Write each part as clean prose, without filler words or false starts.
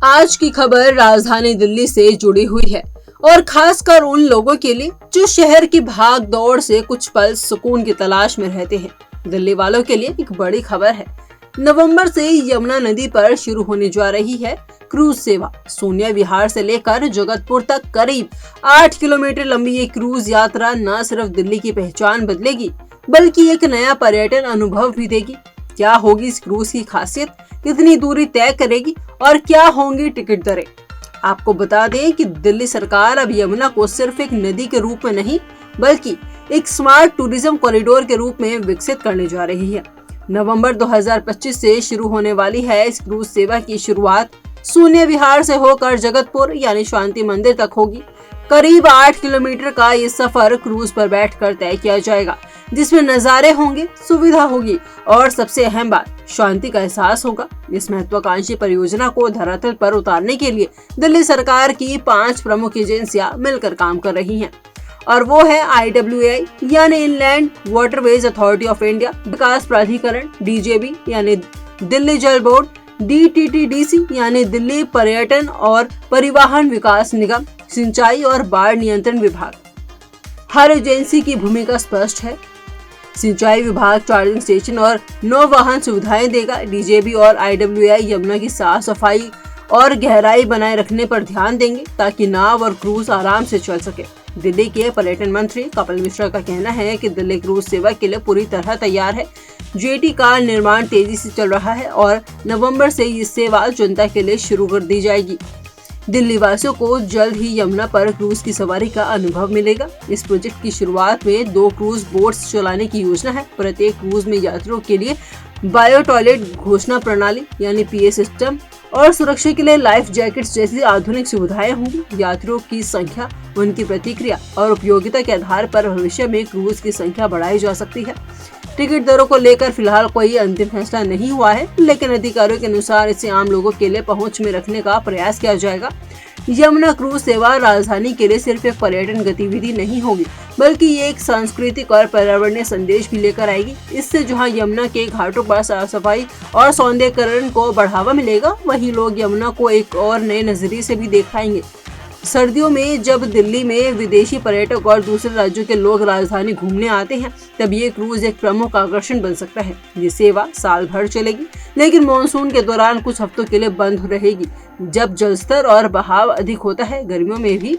आज की खबर राजधानी दिल्ली से जुड़ी हुई है और खासकर उन लोगों के लिए जो शहर की भाग दौड़ से कुछ पल सुकून की तलाश में रहते हैं। दिल्ली वालों के लिए एक बड़ी खबर है। नवंबर से यमुना नदी पर शुरू होने जा रही है क्रूज सेवा। सोनिया विहार से लेकर जगतपुर तक करीब 8 किलोमीटर लंबी ये क्रूज यात्रा न सिर्फ दिल्ली की पहचान बदलेगी बल्कि एक नया पर्यटन अनुभव भी देगी। क्या होगी इस क्रूज की खासियत, कितनी दूरी तय करेगी और क्या होंगी टिकट दरें? आपको बता दें कि दिल्ली सरकार अब यमुना को सिर्फ एक नदी के रूप में नहीं बल्कि एक स्मार्ट टूरिज्म कॉरिडोर के रूप में विकसित करने जा रही है। नवंबर 2025 से शुरू होने वाली है इस क्रूज सेवा की शुरुआत सोनिया विहार से होकर जगतपुर यानी शांति मंदिर तक होगी। करीब 8 किलोमीटर का ये सफर क्रूज पर बैठकर तय किया जाएगा, जिसमें नजारे होंगे, सुविधा होगी और सबसे अहम बात शांति का एहसास होगा। इस महत्वाकांक्षी परियोजना को धरातल पर उतारने के लिए दिल्ली सरकार की 5 प्रमुख एजेंसियां मिलकर काम कर रही हैं और वो है IWAI यानी inland waterways authority of India, विकास प्राधिकरण DJB यानी दिल्ली जल बोर्ड, DTTDC यानी दिल्ली पर्यटन और परिवहन विकास निगम, सिंचाई और बाढ़ नियंत्रण विभाग। हर एजेंसी की भूमिका स्पष्ट है। सिंचाई विभाग चार्जिंग स्टेशन और नौ वाहन सुविधाएं देगा। DJB और IWAI यमुना की साफ सफाई और गहराई बनाए रखने पर ध्यान देंगे ताकि नाव और क्रूज आराम से चल सके। दिल्ली के पर्यटन मंत्री कपिल मिश्रा का कहना है कि दिल्ली क्रूज सेवा के लिए पूरी तरह तैयार है। जेटी का निर्माण तेजी से चल रहा है और नवंबर से ये सेवा जनता के लिए शुरू कर दी जाएगी। दिल्ली वासियों को जल्द ही यमुना पर क्रूज की सवारी का अनुभव मिलेगा। इस प्रोजेक्ट की शुरुआत में 2 क्रूज बोट्स चलाने की योजना है। प्रत्येक क्रूज में यात्रियों के लिए बायो टॉयलेट, घोषणा प्रणाली यानी PA सिस्टम और सुरक्षा के लिए लाइफ जैकेट्स जैसी आधुनिक सुविधाएं होंगी। यात्रियों की संख्या, उनकी प्रतिक्रिया और उपयोगिता के आधार पर भविष्य में क्रूज की संख्या बढ़ाई जा सकती है। टिकट दरों को लेकर फिलहाल कोई अंतिम फैसला नहीं हुआ है, लेकिन अधिकारियों के अनुसार इसे आम लोगों के लिए पहुंच में रखने का प्रयास किया जाएगा। यमुना क्रूज सेवा राजधानी के लिए सिर्फ एक पर्यटन गतिविधि नहीं होगी बल्कि ये एक सांस्कृतिक और पर्यावरणीय संदेश भी लेकर आएगी। इससे जहां यमुना के घाटों पर साफ सफाई और सौंदर्यीकरण को बढ़ावा मिलेगा, वहीं लोग यमुना को एक और नए नजरिए से भी देख पाएंगे। सर्दियों में जब दिल्ली में विदेशी पर्यटक और दूसरे राज्यों के लोग राजधानी घूमने आते हैं, तब ये क्रूज एक प्रमुख आकर्षण बन सकता है। ये सेवा साल भर चलेगी, लेकिन मॉनसून के दौरान कुछ हफ्तों के लिए बंद रहेगी। जब जलस्तर और बहाव अधिक होता है, गर्मियों में भी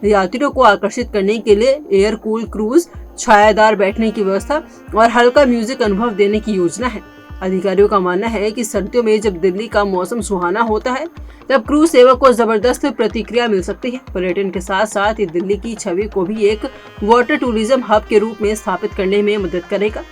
यात्रियों को आकर्षित करने के लिए एयर कूल क्रूज, छायादार बैठने की व्यवस्था और हल्का म्यूजिक अनुभव देने की योजना है। अधिकारियों का मानना है कि सर्दियों में जब दिल्ली का मौसम सुहाना होता है, तब क्रूज सेवा को जबरदस्त प्रतिक्रिया मिल सकती है। पर्यटन के साथ साथ ये दिल्ली की छवि को भी एक वाटर टूरिज्म हब के रूप में स्थापित करने में मदद करेगा।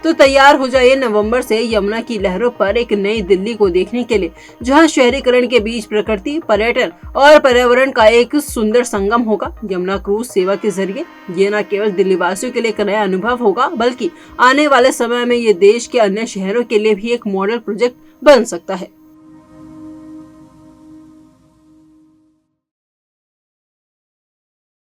तो तैयार हो जाइए नवंबर से यमुना की लहरों पर एक नई दिल्ली को देखने के लिए, जहां शहरीकरण के बीच प्रकृति, पर्यटन और पर्यावरण का एक सुंदर संगम होगा। यमुना क्रूज सेवा के जरिए ये न केवल दिल्ली वासियों के लिए एक नया अनुभव होगा बल्कि आने वाले समय में ये देश के अन्य शहरों के लिए भी एक मॉडल प्रोजेक्ट बन सकता है।